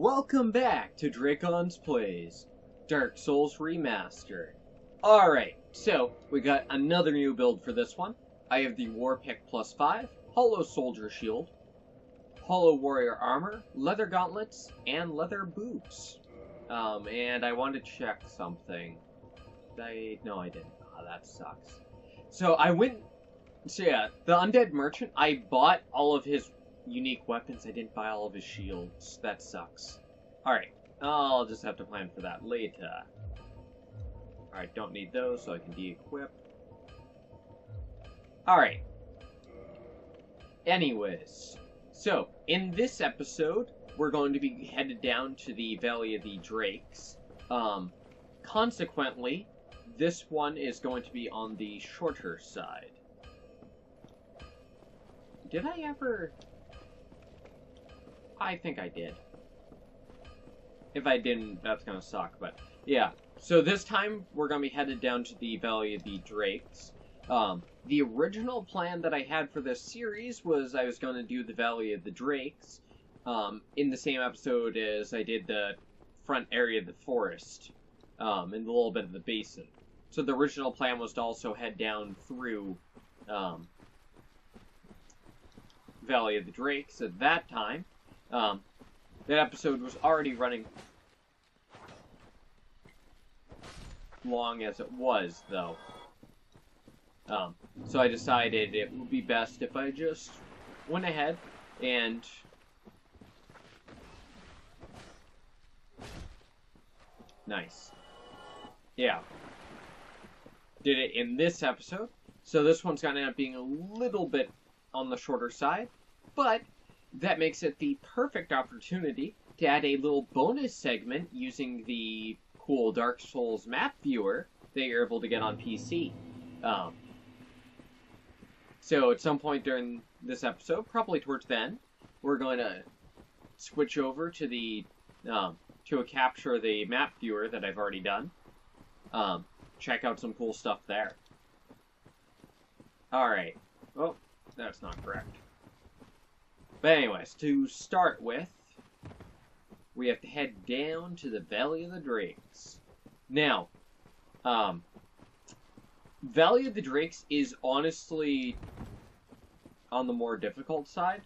Welcome back to Dracon's Plays, Dark Souls Remastered. Alright, so we got another new build for this one. I have the War Pick +5, Hollow Soldier Shield, Hollow Warrior Armor, Leather Gauntlets, and Leather Boots. And I want to check something. No, I didn't. Oh, that sucks. So yeah, the Undead Merchant, I bought all of his unique weapons. I didn't buy all of his shields. That sucks. Alright, I'll just have to plan for that later. Alright, don't need those, so I can de-equip. Alright. Anyways, so, in this episode, we're going to be headed down to the Valley of the Drakes. Consequently, this one is going to be on the shorter side. Did I ever... I think I did. If I didn't, that's gonna suck, but yeah. So this time, we're gonna be headed down to the Valley of the Drakes. The original plan that I had for this series was I was gonna do the Valley of the Drakes, in the same episode as I did the front area of the forest, and a little bit of the basin. So the original plan was to also head down through, Valley of the Drakes at that time. That episode was already running long as it was, though. So I decided it would be best if I just went ahead and nice. Yeah. Did it in this episode. So this one's gonna end up being a little bit on the shorter side, but that makes it the perfect opportunity to add a little bonus segment using the cool Dark Souls map viewer that you're able to get on PC. So at some point during this episode, probably towards the end, we're going to switch over to the to capture the map viewer that I've already done. Check out some cool stuff there. Alright. Oh, that's not correct. But anyways, to start with, we have to head down to the Valley of the Drakes. Now, Valley of the Drakes is honestly on the more difficult side,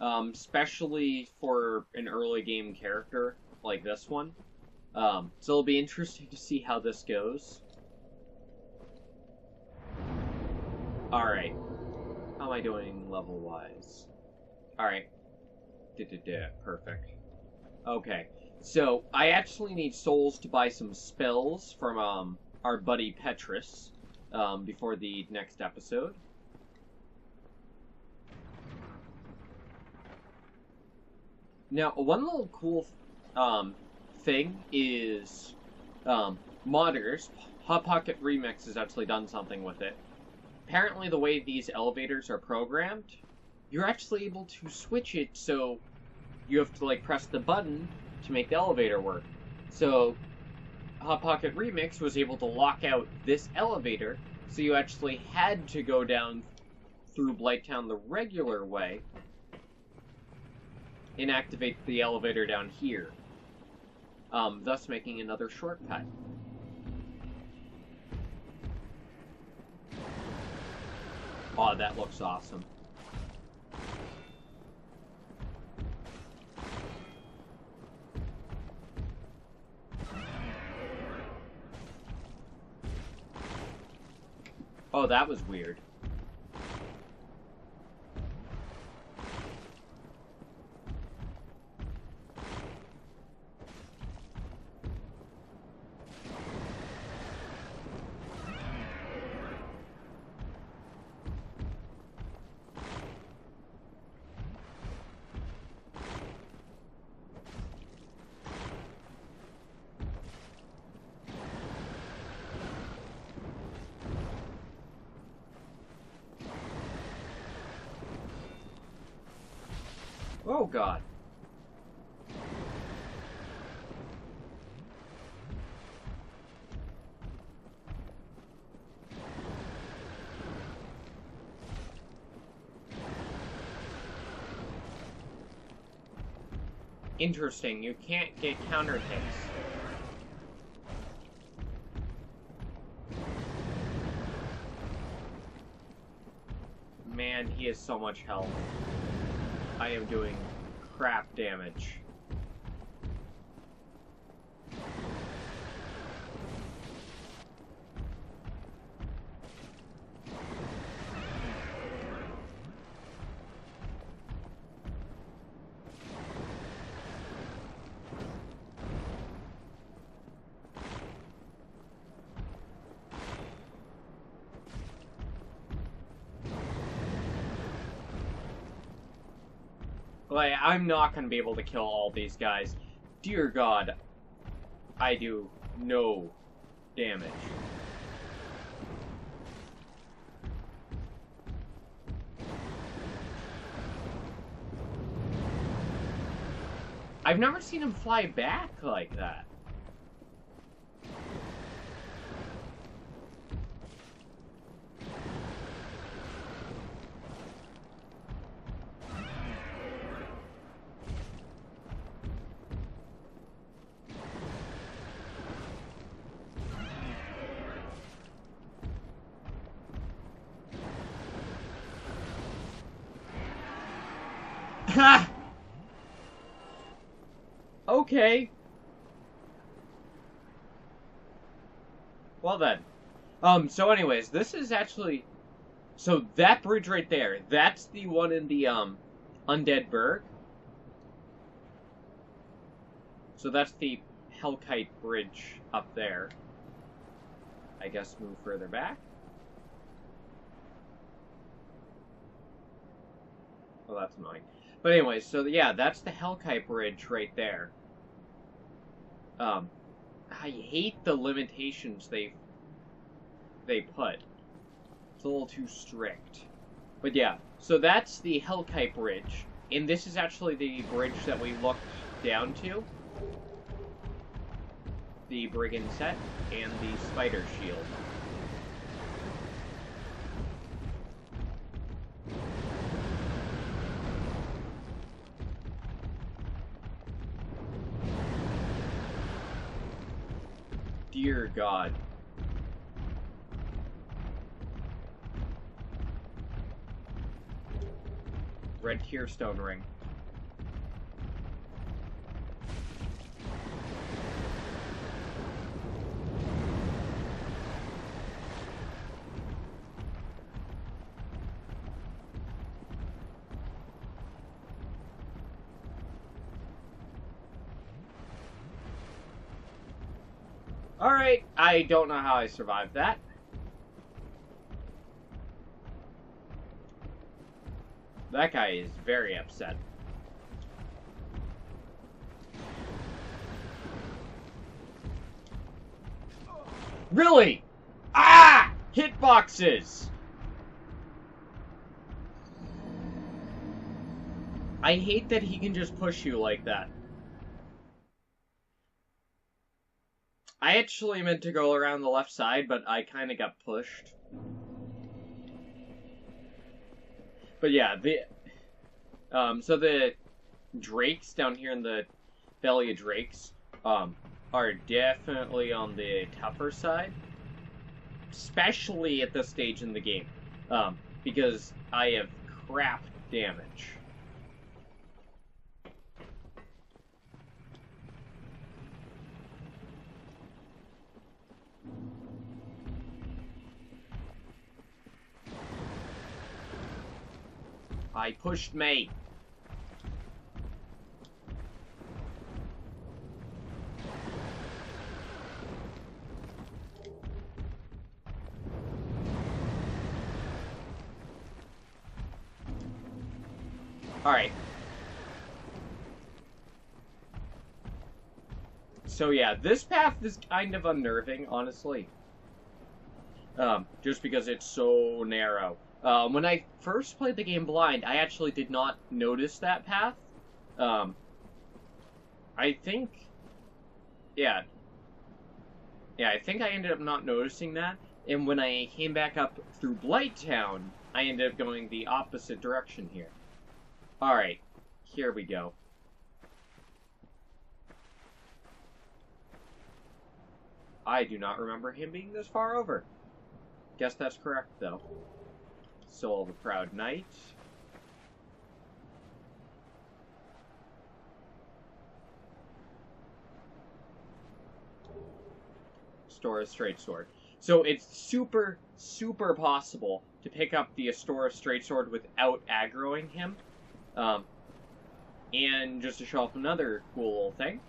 especially for an early game character like this one. So it'll be interesting to see how this goes. Alright. How am I doing level-wise? Alright. Perfect. Okay. So, I actually need souls to buy some spells from, our buddy Petrus, before the next episode. Now, one little cool, thing is, modders, Hot Pocket Remix has actually done something with it. Apparently the way these elevators are programmed, you're actually able to switch it so you have to, like, press the button to make the elevator work. So, Hot Pocket Remix was able to lock out this elevator, so you actually had to go down through Blighttown the regular way and activate the elevator down here, thus making another shortcut. Oh, that looks awesome. Oh, that was weird. Oh, God. Interesting, you can't get counter hits. Man, he has so much health. I am doing crap damage. Like, I'm not gonna be able to kill all these guys. Dear God, I do no damage. I've never seen him fly back like that. Ha! Okay. Well then. So anyways, this is actually... So that bridge right there, that's the one in the, Undead Burg. So that's the Hellkite Bridge up there. I guess move further back. Well, that's annoying. But anyway, so yeah, that's the Hellkite Bridge right there. I hate the limitations they put. It's a little too strict. But yeah, so that's the Hellkite Bridge, and this is actually the bridge that we looked down to. The Brigand Set and the Spider Shield. Dear God. Red Tear Stone Ring. Alright, I don't know how I survived that. That guy is very upset. Really? Ah! Hitboxes! I hate that he can just push you like that. I actually meant to go around the left side, but I kind of got pushed. But yeah, so the drakes down here in the Valley of Drakes, are definitely on the tougher side. Especially at this stage in the game, because I have crap damage. I pushed me. Alright. So yeah, this path is kind of unnerving, honestly. Just because it's so narrow. When I first played the game blind, I actually did not notice that path. I think... Yeah. Yeah, I think I ended up not noticing that. And when I came back up through Blighttown, I ended up going the opposite direction here. Alright, here we go. I do not remember him being this far over. Guess that's correct, though. Soul of a Proud Knight. Astora Straight Sword. So it's super, super possible to pick up the Astora Straight Sword without aggroing him. And just to show off another cool little thing,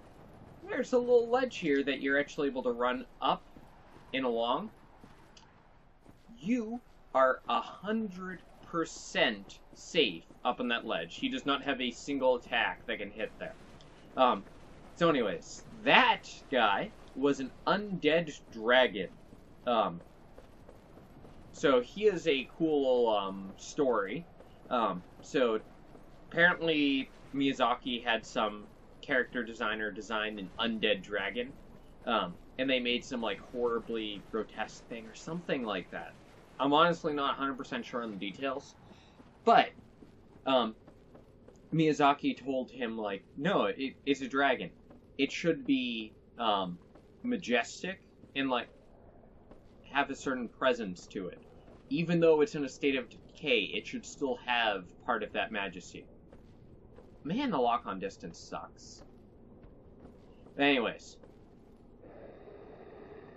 there's a little ledge here that you're actually able to run up and along. You are 100% safe up on that ledge. He does not have a single attack that can hit there. So anyways, that guy was an undead dragon. So he is a cool story. So apparently Miyazaki had some character designer design an undead dragon, and they made some like horribly grotesque thing or something like that. I'm honestly not 100% sure on the details, but Miyazaki told him like, no, it's a dragon. It should be majestic and like have a certain presence to it. Even though it's in a state of decay, it should still have part of that majesty. Man, the lock-on distance sucks. But anyways.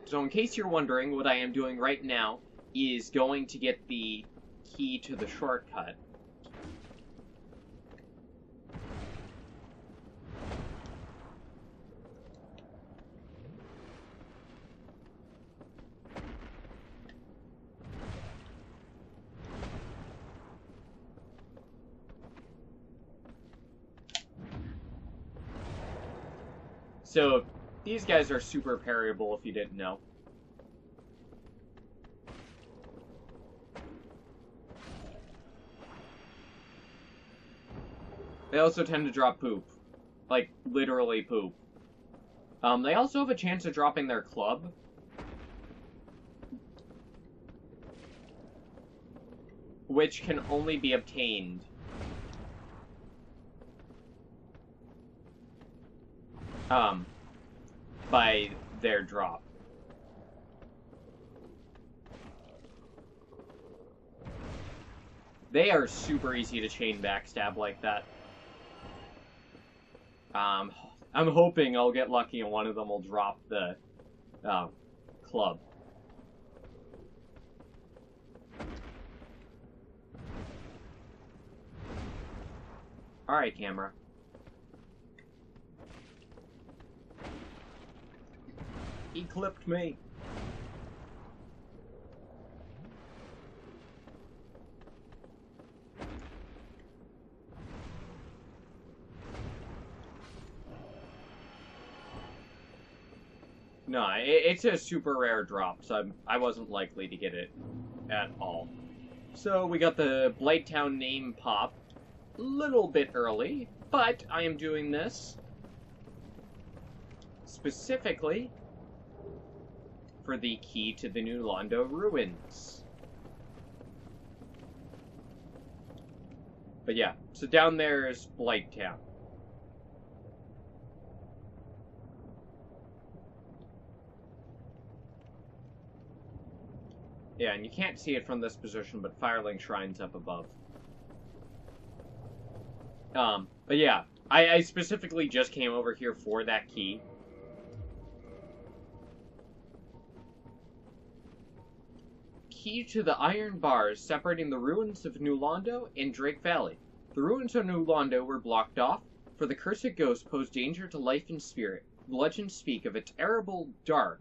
So in case you're wondering, what I am doing right now is going to get the key to the shortcut. So, these guys are super parryable if you didn't know. They also tend to drop poop. Like, literally poop. They also have a chance of dropping their club. Which can only be obtained by their drop. They are super easy to chain backstab like that. I'm hoping I'll get lucky and one of them will drop the club. Alright, camera. He clipped me. No, it's a super rare drop, so I wasn't likely to get it at all. So we got the Blighttown name pop a little bit early, but I am doing this specifically for the key to the New Londo ruins. But yeah, so down there is Blighttown. Yeah, and you can't see it from this position, but Firelink Shrine's up above. But yeah, I specifically just came over here for that key. Key to the iron bars separating the ruins of New Londo and Drake Valley. The ruins of New Londo were blocked off, for the cursed ghost posed danger to life and spirit. Legends speak of a terrible dark,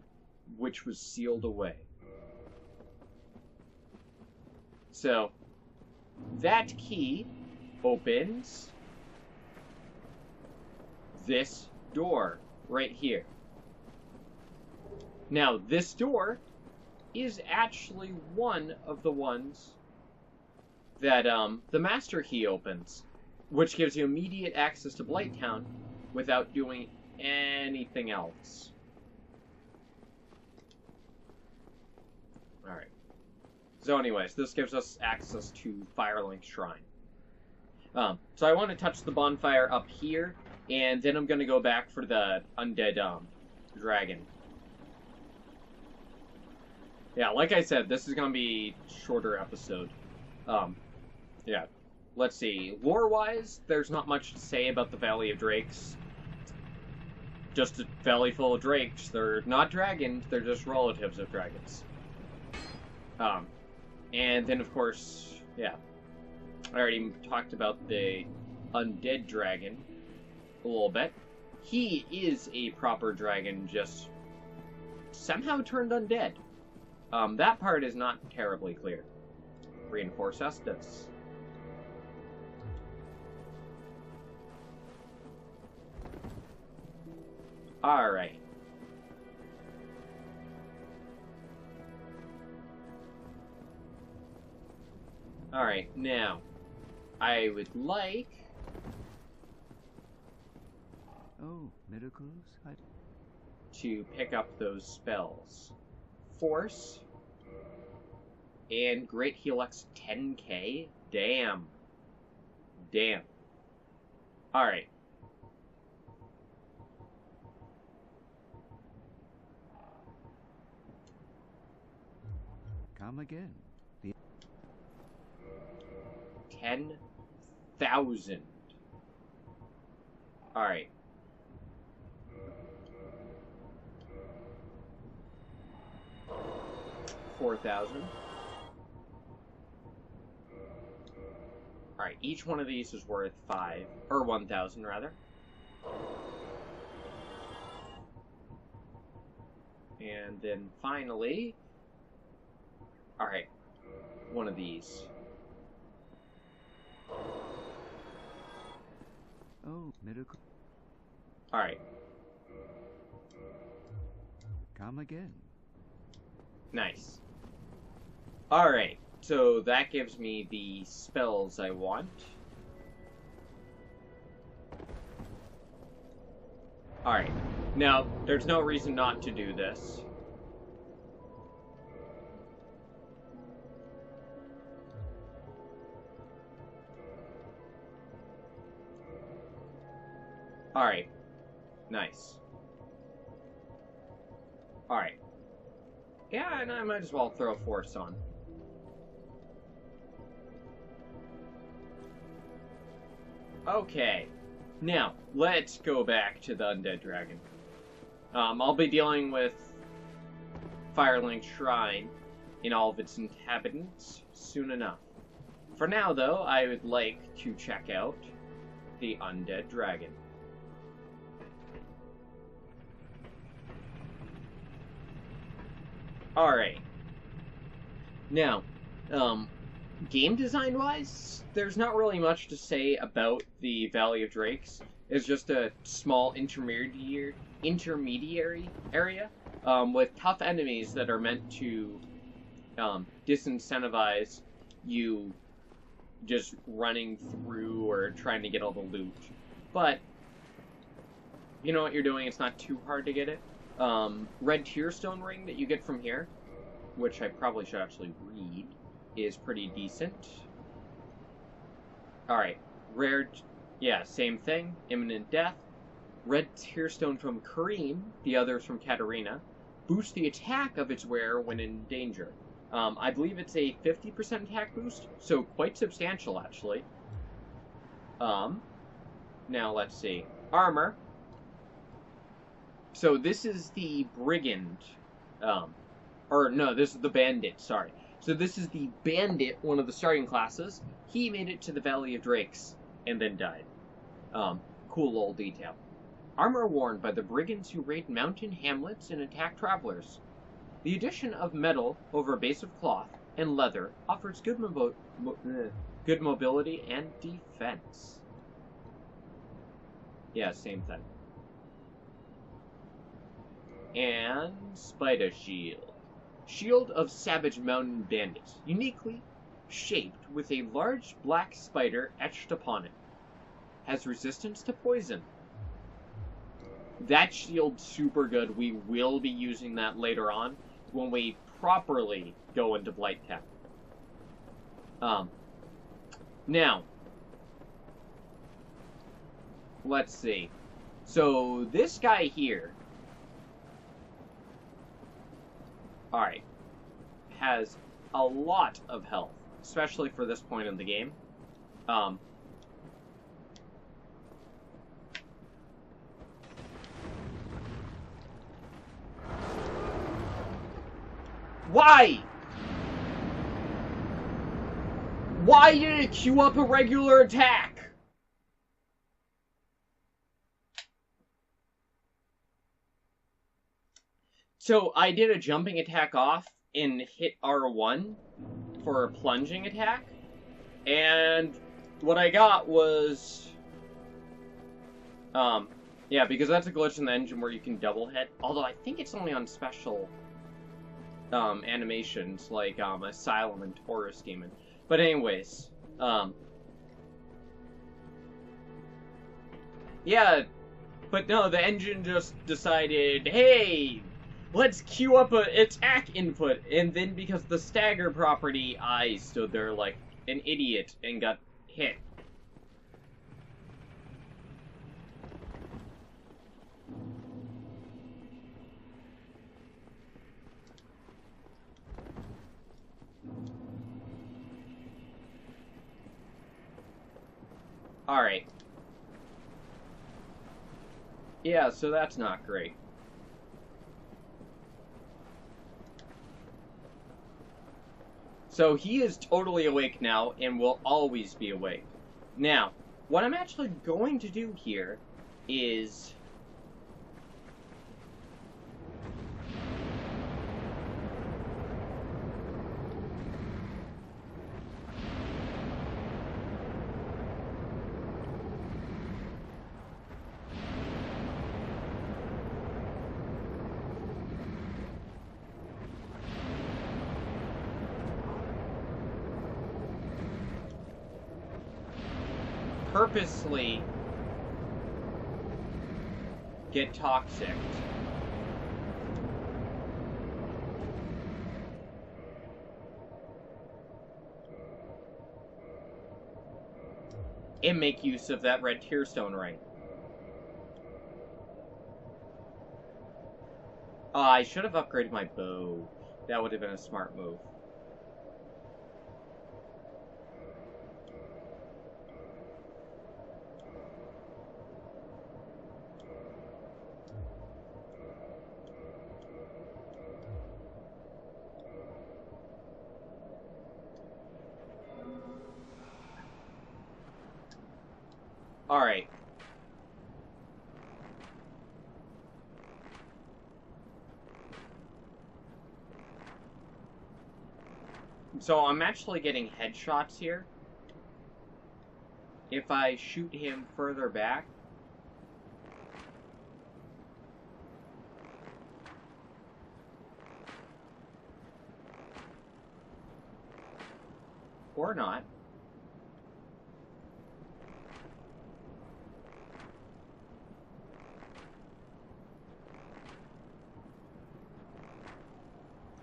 which was sealed away. So, that key opens this door right here. Now, this door is actually one of the ones that the master key opens, which gives you immediate access to Blighttown without doing anything else. Alright. So anyways, this gives us access to Firelink Shrine. So I want to touch the bonfire up here, and then I'm going to go back for the undead dragon. Yeah, like I said, this is gonna be a shorter episode. Yeah. Let's see. Lore-wise, there's not much to say about the Valley of Drakes. Just a valley full of drakes. They're not dragons, they're just relatives of dragons. And then, of course, yeah. I already talked about the undead dragon a little bit. He is a proper dragon, just somehow turned undead. That part is not terribly clear. Reinforce Estus. Alright. Alright, now, I would like... Oh, miracles? to pick up those spells. Force. And Great Heal X 10k? Damn. Damn. Alright. Come again. 10,000. Alright. $4,000. Alright, each one of these is worth 1,000 rather. And then finally, alright, one of these. Oh, miracle. Alright. Come again. Nice. Alright, so that gives me the spells I want. Alright, now, there's no reason not to do this. Alright. Nice. Alright. Yeah, and I might as well throw Force on. Okay. Now, let's go back to the Undead Dragon. I'll be dealing with Firelink Shrine and all of its inhabitants soon enough. For now, though, I would like to check out the Undead Dragon. Alright. Now, game design-wise, there's not really much to say about the Valley of Drakes. It's just a small intermediary area with tough enemies that are meant to disincentivize you just running through or trying to get all the loot. But, you know what you're doing, it's not too hard to get it. Red Tearstone Ring that you get from here, which I probably should actually read, is pretty decent. Alright, rare, yeah, same thing, Imminent Death. Red Tearstone from Kareem, the others from Katarina, boost the attack of its wearer when in danger. I believe it's a 50% attack boost, so quite substantial, actually. Now, let's see. Armor. So this is the Brigand, or no, this is the Bandit, sorry. So this is the Bandit, one of the starting classes. He made it to the Valley of Drakes, and then died. Cool little detail. Armor worn by the brigands who raid mountain hamlets and attack travelers. The addition of metal over a base of cloth and leather offers good mobility and defense. Yeah, same thing. And Spider Shield. Shield of Savage Mountain Bandits, uniquely shaped with a large black spider etched upon it. Has resistance to poison. That shield's super good. We will be using that later on when we properly go into Blight Tech. Now, let's see. So this guy here. Alright. has a lot of health, especially for this point in the game. Why? Why did it queue up a regular attack? So I did a jumping attack off and hit R1 for a plunging attack, and what I got was, yeah, because that's a glitch in the engine where you can double hit, although I think it's only on special, animations, like, Asylum and Taurus Demon. But anyways, yeah, but no, the engine just decided, hey, let's queue up a attack input, and then because the stagger property, I stood there like an idiot and got hit. Alright. Yeah, so that's not great. So he is totally awake now and will always be awake. Now, what I'm actually going to do here is... purposely get toxic. And make use of that red tearstone ring. I should have upgraded my bow. That would have been a smart move. Alright. So I'm actually getting headshots here. If I shoot him further back, or not.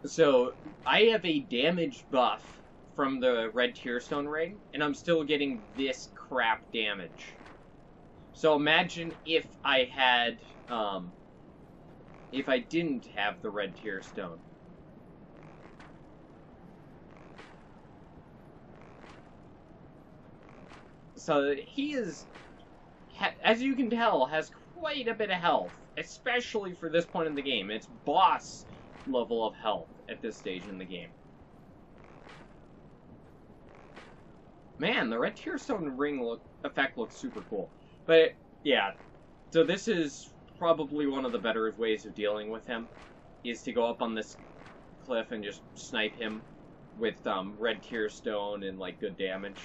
So, I have a damage buff from the red tearstone ring, and I'm still getting this crap damage. So imagine if I had, if I didn't have the red tearstone. So he is, as you can tell, has quite a bit of health, especially for this point in the game. It's boss level of health at this stage in the game. Man, the red tearstone ring effect looks super cool. But, yeah, so this is probably one of the better ways of dealing with him, is to go up on this cliff and just snipe him with red tearstone and, like, good damage.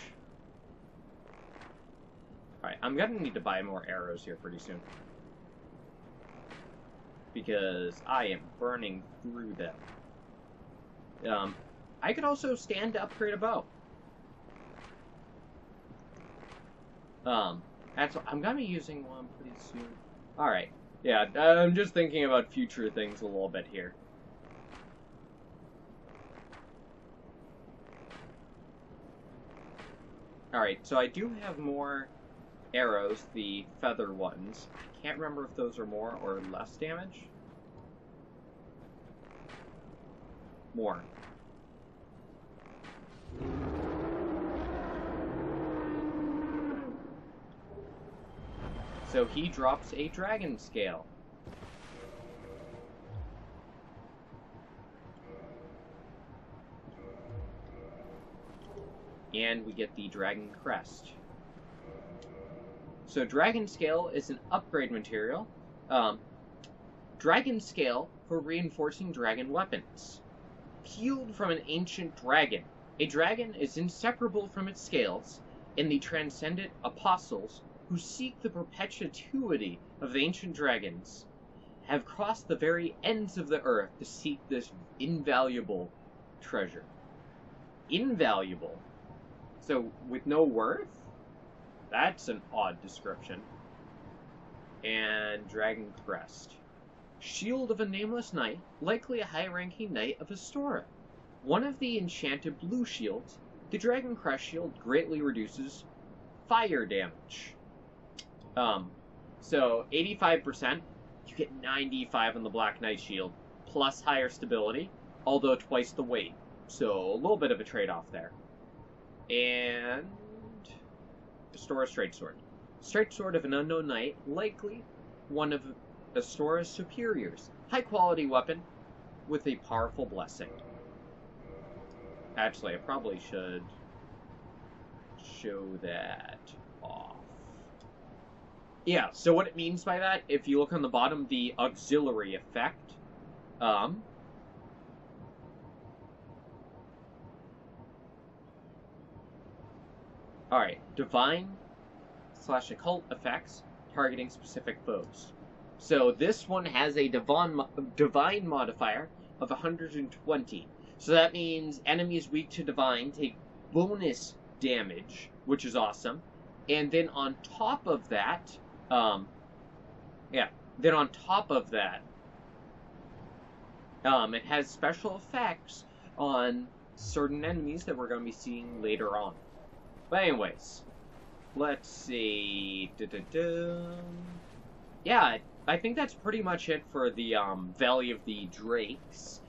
Alright, I'm gonna need to buy more arrows here pretty soon, because I am burning through them. I could also stand to upgrade a bow. I'm gonna be using one pretty soon. Alright, yeah, I'm just thinking about future things a little bit here. Alright, so I do have more arrows, the feather ones. I can't remember if those are more or less damage. More. So he drops a dragon scale. And we get the dragon crest. So dragon scale is an upgrade material. Dragon scale for reinforcing dragon weapons. Peeled from an ancient dragon. A dragon is inseparable from its scales, and the transcendent apostles who seek the perpetuity of the ancient dragons have crossed the very ends of the earth to seek this invaluable treasure. Invaluable? So, with no worth? That's an odd description. And Dragon Crest. Shield of a nameless knight, likely a high-ranking knight of Astora. One of the enchanted blue shields, the Dragon Crest shield greatly reduces fire damage. So 85%, you get 95 on the Black Knight shield, plus higher stability, although twice the weight. So a little bit of a trade-off there. And Astora's Straight Sword. Straight Sword of an unknown knight, likely one of Astora's superiors. High-quality weapon with a powerful blessing. Actually, I probably should show that off. Yeah, so what it means by that, if you look on the bottom, the auxiliary effect, alright, divine/occult effects targeting specific foes. So this one has a divine modifier of 120. So that means enemies weak to divine take bonus damage, which is awesome. And then on top of that, it has special effects on certain enemies that we're going to be seeing later on. But anyways, let's see. Yeah, I think that's pretty much it for the Valley of the Drakes.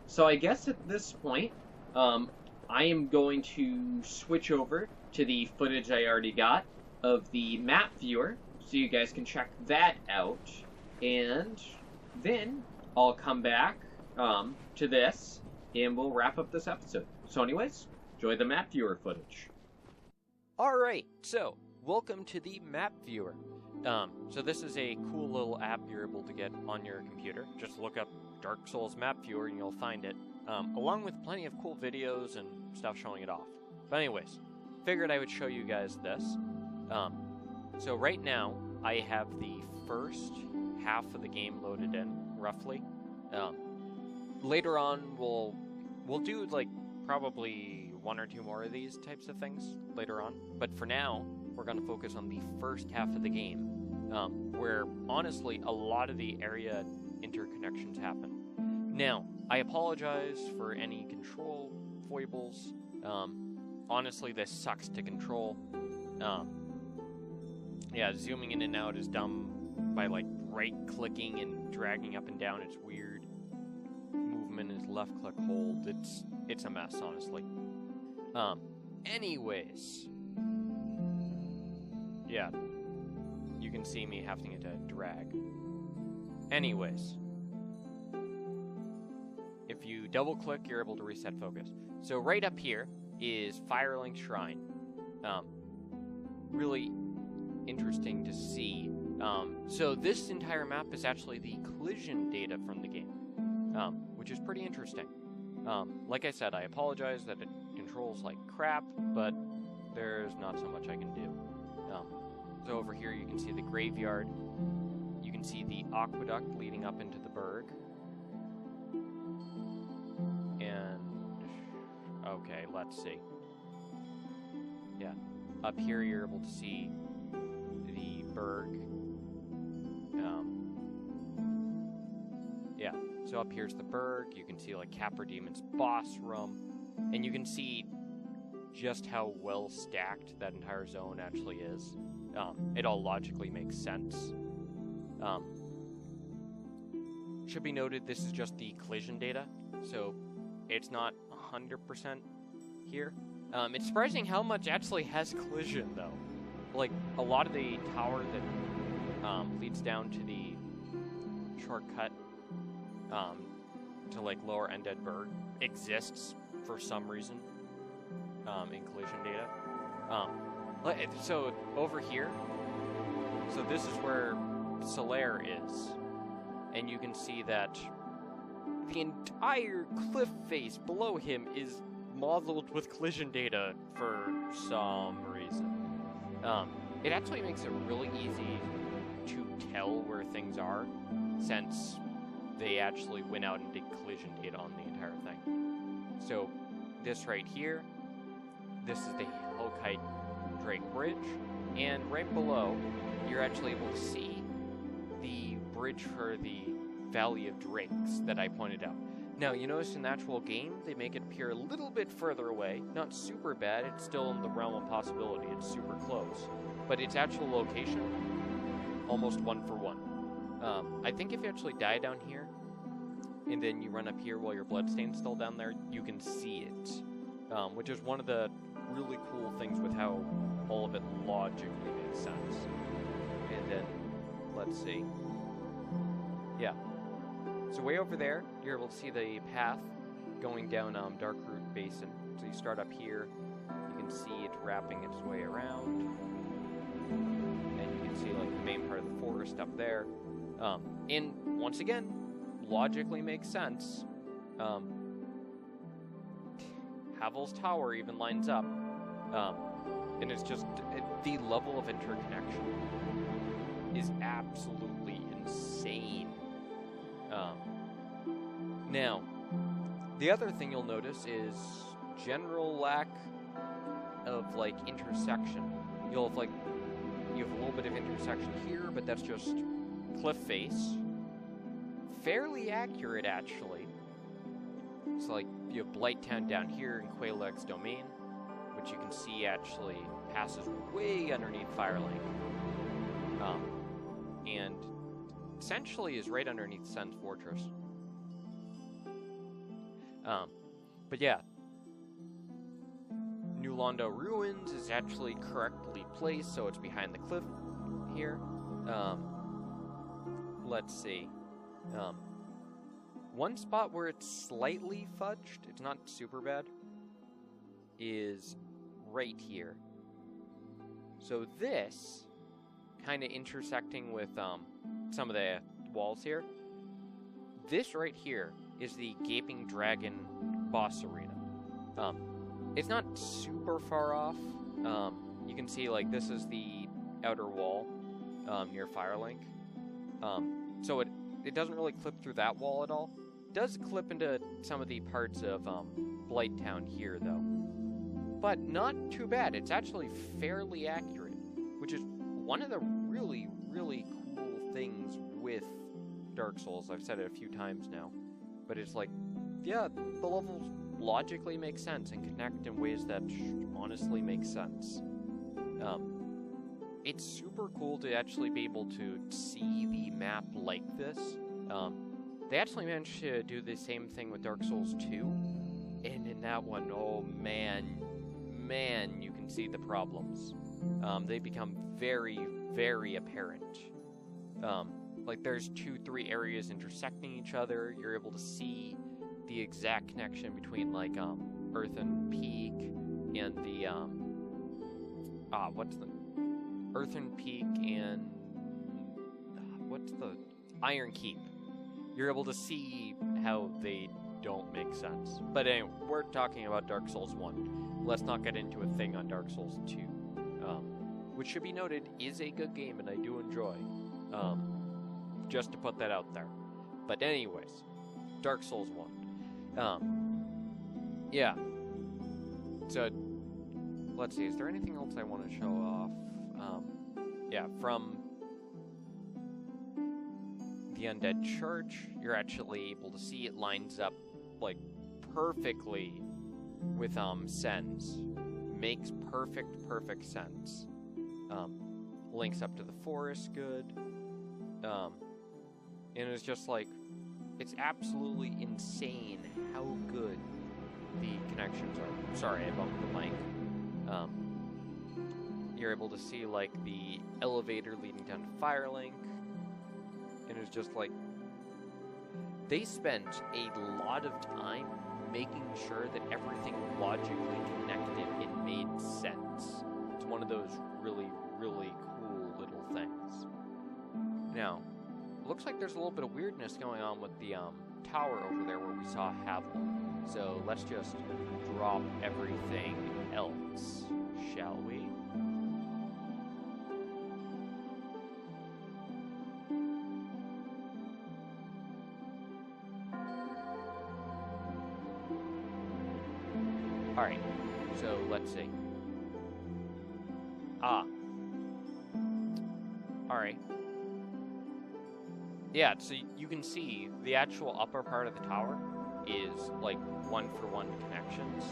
So I guess at this point, I am going to switch over to the footage I already got of the map viewer, so you guys can check that out. And then I'll come back to this, and we'll wrap up this episode. So anyways, enjoy the map viewer footage. Alright, so welcome to the map viewer. So this is a cool little app you're able to get on your computer. Just look up Dark Souls Map Viewer and you'll find it, along with plenty of cool videos and stuff showing it off. But anyways, figured I would show you guys this. So right now, I have the first half of the game loaded in, roughly. Later on, we'll do, like, probably one or two more of these types of things later on. But for now, we're going to focus on the first half of the game, where, honestly, a lot of the area interconnections happen. Now, I apologize for any control foibles. Honestly, this sucks to control. Yeah, zooming in and out is dumb by, like, right-clicking and dragging up and down. It's weird. Movement is left-click hold. It's a mess, honestly. Anyways. Yeah. You can see me having to drag. Anyways. If you double-click, you're able to reset focus. So right up here is Firelink Shrine. Really interesting to see. So this entire map is actually the collision data from the game, which is pretty interesting. Like I said, I apologize that it controls like crap, but there's not so much I can do. So over here you can see the graveyard. You can see the aqueduct leading up into the burg. And, okay, let's see. Yeah, up here you're able to see the burg. Yeah, so up here's the burg. You can see like Capra Demon's boss room, and you can see just how well stacked that entire zone actually is. It all logically makes sense. Should be noted, this is just the collision data, so it's not 100% here. It's surprising how much actually has collision, though. Like, a lot of the tower that leads down to the shortcut to like lower Undead Bird exists for some reason in collision data. So over here, so this is where Solaire is, and you can see that the entire cliff face below him is modeled with collision data for some reason. It actually makes it really easy to tell where things are, since they actually went out and did collision data on the entire thing. So this right here, this is the Hellkite Drake Bridge, and right below, you're actually able to see the bridge for the Valley of Drakes that I pointed out. Now, you notice in the actual game, they make it appear a little bit further away. Not super bad, it's still in the realm of possibility, it's super close. But its actual location, almost one for one. I think if you actually die down here, and then you run up here while your bloodstain's still down there, you can see it. Which is one of the really cool things with how all of it logically makes sense. And then, let's see. Yeah. So way over there, you're able to see the path going down Darkroot Basin. So you start up here, you can see it wrapping its way around, and you can see like the main part of the forest up there. And once again, logically makes sense. Havel's Tower even lines up, and it's just the level of interconnection is absolutely insane. Now, the other thing you'll notice is general lack of like intersection. You have a little bit of intersection here, but that's just cliff face. Fairly accurate, actually. It's like you have Blighttown down here in Quelaag's domain, which you can see actually passes way underneath Firelink, and essentially is right underneath Sen's Fortress. But yeah, New Londo Ruins is actually correctly placed, so it's behind the cliff here. Let's see. One spot where it's slightly fudged, it's not super bad, is right here. So this, kind of intersecting with some of the walls here, this right here is the Gaping Dragon boss arena. It's not super far off. You can see like this is the outer wall near Firelink. So it doesn't really clip through that wall at all. It does clip into some of the parts of Blighttown here though. But not too bad. It's actually fairly accurate, which is one of the really, really cool things with Dark Souls. I've said it a few times now. But it's like, yeah, the levels logically make sense and connect in ways that honestly make sense. It's super cool to actually be able to see the map like this. They actually managed to do the same thing with Dark Souls 2. And in that one, oh man, you can see the problems. They become very, very apparent. Like there's 2-3 areas intersecting each other. You're able to see the exact connection between like Earthen Peak and the Earthen Peak and what's the Iron Keep. You're able to see how they don't make sense. But anyway, we're talking about Dark Souls 1. Let's not get into a thing on Dark Souls 2. Which should be noted is a good game and I do enjoy. Just to put that out there. But anyways, Dark Souls 1. Yeah. So, let's see, is there anything else I want to show off? Yeah, from the Undead Church, you're actually able to see it lines up, like, perfectly with, Sen's. Makes perfect sense. Links up to the forest good. And it's just like, it's absolutely insane how good the connections are. Sorry, I bumped the mic. you're able to see, like, the elevator leading down to Firelink. And it's just like, they spent a lot of time making sure that everything logically connected and made sense. It's one of those really, really cool little things. Now, it looks like there's a little bit of weirdness going on with the tower over there where we saw Havel. So let's just drop everything else, shall we? Alright, so let's see. Alright. Yeah, so you can see the actual upper part of the tower is like one-for-one connections.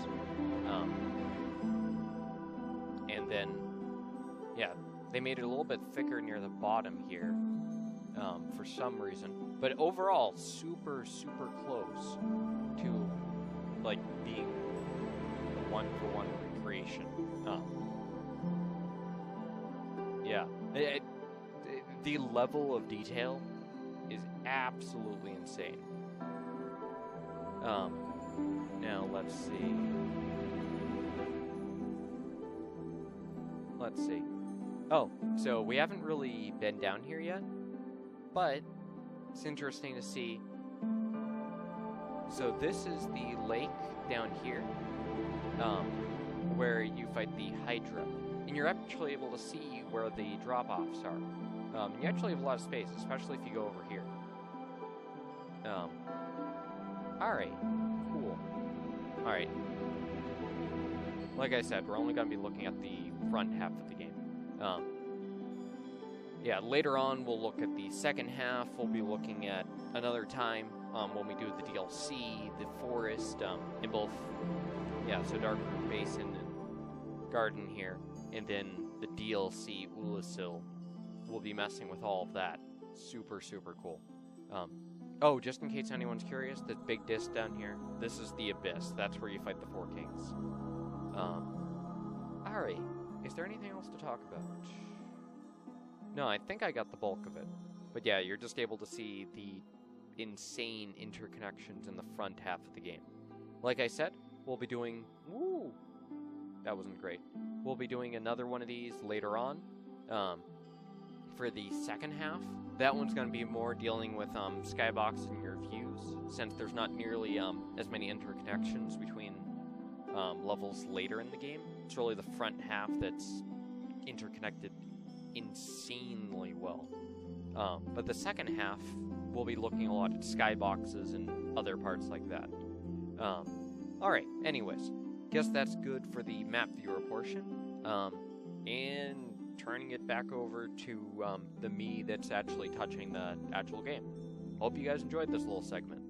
And then, yeah, they made it a little bit thicker near the bottom here for some reason. But overall, super, super close to, like, being a one-for-one recreation. Yeah. The level of detail is absolutely insane. Now let's see. Oh, so we haven't really been down here yet, but it's interesting to see. So this is the lake down here, where you fight the Hydra, and you're actually able to see where the drop-offs are. You actually have a lot of space, especially if you go over here. Alright, cool. Alright. Like I said, we're only going to be looking at the front half of the game. Yeah, later on we'll look at the second half. We'll be looking at another time when we do the DLC, the forest, in both, yeah, so Darkroot Basin and Garden here, and then the DLC, Ulasil. We'll be messing with all of that. Super, super cool. Oh, just in case anyone's curious, the big disc down here, this is the Abyss. That's where you fight the Four Kings. Alright. Is there anything else to talk about? No, I think I got the bulk of it. But yeah, you're just able to see the insane interconnections in the front half of the game. Like I said, we'll be doing... Woo! That wasn't great. We'll be doing another one of these later on. For the second half, that one's going to be more dealing with Skybox and your views, since there's not nearly as many interconnections between levels later in the game. It's really the front half that's interconnected insanely well. But the second half, we'll be looking a lot at skyboxes and other parts like that. Alright, anyways, guess that's good for the map viewer portion. And turning it back over to the me that's actually touching the actual game. Hope you guys enjoyed this little segment.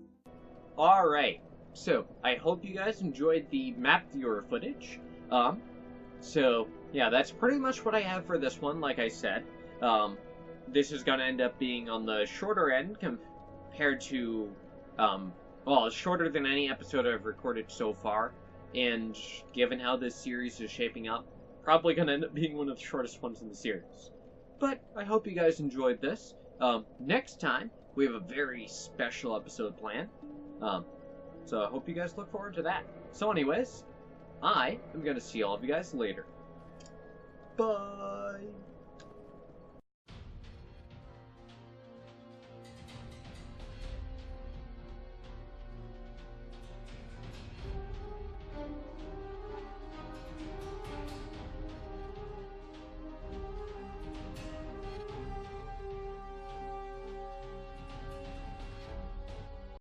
Alright, so I hope you guys enjoyed the map viewer footage. So yeah, that's pretty much what I have for this one, like I said. This is going to end up being on the shorter end compared to, well, shorter than any episode I've recorded so far. And given how this series is shaping up, probably going to end up being one of the shortest ones in the series. But I hope you guys enjoyed this. Next time, we have a very special episode planned. So I hope you guys look forward to that. So anyways, I am going to see all of you guys later. Bye!